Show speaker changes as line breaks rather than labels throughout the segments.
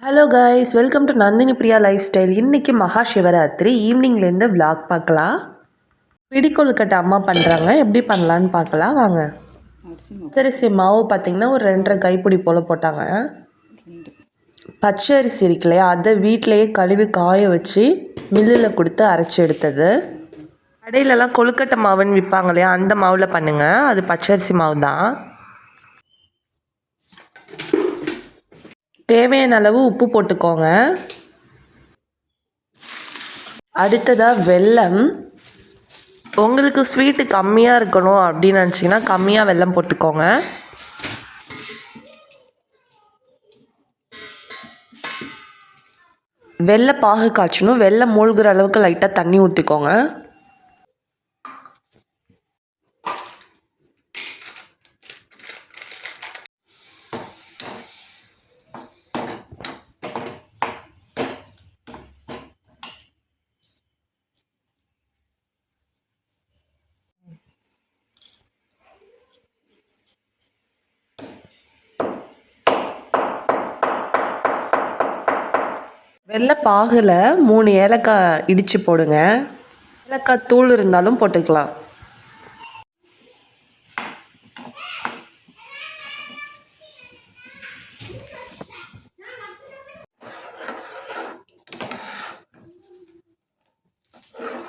Hello guys, welcome to Nandini Priya life style. இன்றைக்கி மகா Shivaratri ஈவினிங்லேருந்து vlog பார்க்கலாம். பிடிக்கொழுக்கட்டை அம்மா பண்ணுறாங்க, எப்படி பண்ணலான்னு பார்க்கலாம் வாங்க. பச்சரிசி மாவு பார்த்திங்கன்னா ஒரு 2.5 கைப்பிடி போல் போட்டாங்க. பச்சரிசி இருக்கு இல்லையா, அதை வீட்டிலையே கழுவி காய வச்சு மில்லில் கொடுத்து அரைச்சி எடுத்தது. கடையிலலாம் கொழுக்கட்டை மாவுன்னு விற்பாங்க இல்லையா, அந்த மாவில் பண்ணுங்கள். அது பச்சரிசி மாவு தான். தேவையான அளவு உப்பு போட்டுக்கோங்க. அடுத்ததாக வெல்லம். உங்களுக்கு ஸ்வீட்டு கம்மியாக இருக்கணும் அப்படின்னு நினச்சிங்கன்னா கம்மியாக வெல்லம் போட்டுக்கோங்க. வெள்ளை பாகு காய்ச்சணும். வெள்ளை மூழ்கிற அளவுக்கு லைட்டாக தண்ணி ஊற்றிக்கோங்க. வெள்ளை பாகில் 3 ஏலக்காய் இடித்து போடுங்க. ஏலக்காய் தூள் இருந்தாலும் போட்டுக்கலாம்.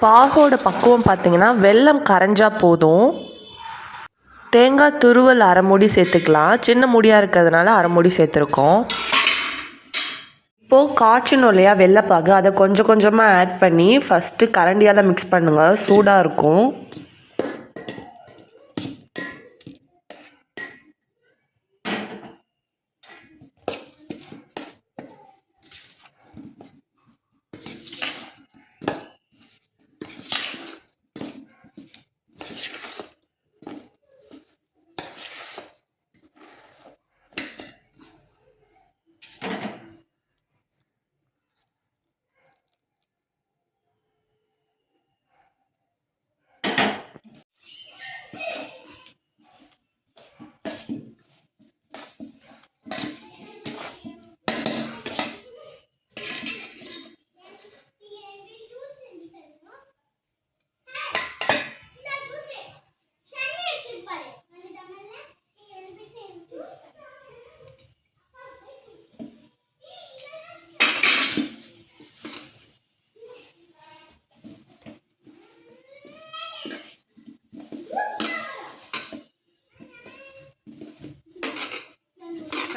பாகோட பக்குவம் பார்த்திங்கன்னா வெல்லம் கரைஞ்சா போதும். தேங்காய் துருவல் அரை மூடி சேர்த்துக்கலாம். சின்ன மூடியாக இருக்கிறதுனால அரை மூடி சேர்த்துருக்கோம். இப்போது காய்ச்சணும் இல்லையா வெள்ளைப்பாகு, அதை கொஞ்சம் கொஞ்சமாக ஆட் பண்ணி ஃபஸ்ட்டு கரண்டியால் மிக்ஸ் பண்ணுங்கள். சூடாக இருக்கும்.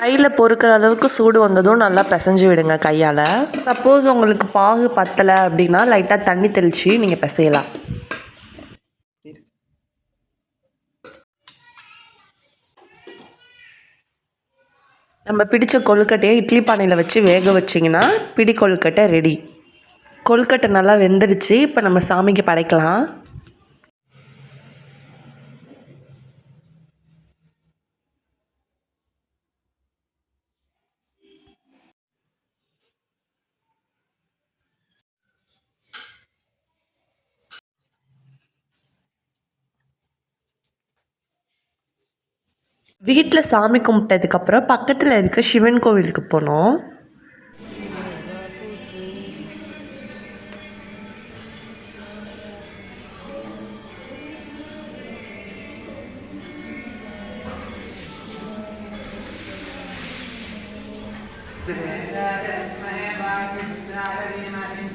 கையில் பொறுக்கிற அளவுக்கு சூடு வந்ததும் நல்லா பிசைஞ்சு விடுங்க கையால். சப்போஸ் உங்களுக்கு பாகு பத்தலை அப்படின்னா லைட்டாக தண்ணி தெளித்து நீங்கள் பிசையலாம். நம்ம பிடிச்ச கொழுக்கட்டையை இட்லி பானையில் வச்சு வேக வச்சிங்கன்னா பிடி கொழுக்கட்டை ரெடி. கொழுக்கட்டை நல்லா வெந்துடுச்சு. இப்போ நம்ம சாமிக்கு படைக்கலாம். வீட்டில் சாமி கும்பிட்டதுக்கப்புறம் பக்கத்தில் இருக்க சிவன் கோவிலுக்கு போனோம்.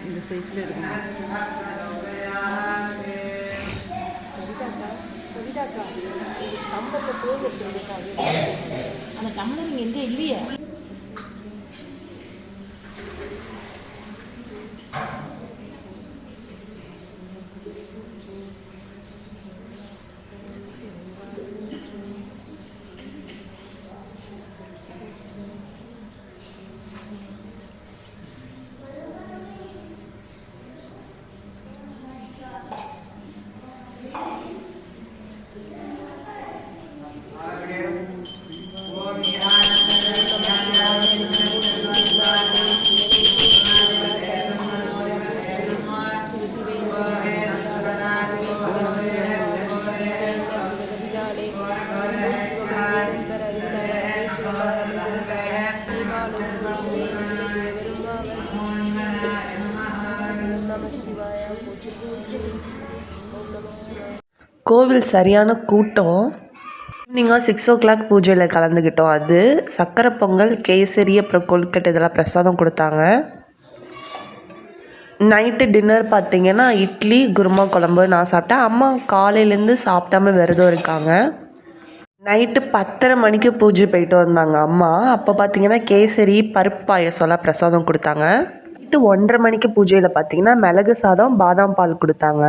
இந்த சைஸில் எடுக்கணும். சொல்லிட்டாக்கா கம்பத்தை போகிறதுக்காக அந்த டம்ளர் இங்கே எங்கே இல்லையே.
கோவில் சரியான கூட்டம். ஈவினிங்காக 6 o'clock பூஜையில் கலந்துக்கிட்டோம். அது சக்கரை பொங்கல், கேசரி, அப்புறம் கொழுக்கட்டை இதெல்லாம் பிரசாதம் கொடுத்தாங்க. நைட்டு டின்னர் பார்த்திங்கன்னா இட்லி, குருமா குழம்பு நான் சாப்பிட்டேன். அம்மா காலையிலேருந்து சாப்பிடாம விரதம் இருக்காங்க. நைட்டு 10:30 மணிக்கு பூஜை போயிட்டு வந்தாங்க அம்மா. அப்போ பார்த்திங்கன்னா கேசரி, பருப்பு பாயசம்லாம் பிரசாதம் கொடுத்தாங்க. நைட்டு 1:30 மணிக்கு பூஜையில் பார்த்திங்கன்னா மிளகு சாதம், பாதாம் பால் கொடுத்தாங்க.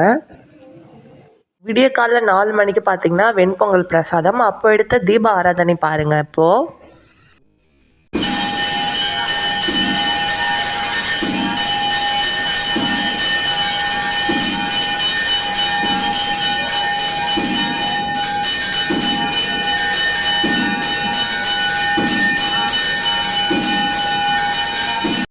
விடிய காலைல 4 மணிக்கு பார்த்திங்கன்னா வெண்பொங்கல் பிரசாதம். அப்போ எடுத்த தீப ஆராதனை பாருங்கள் இப்போது.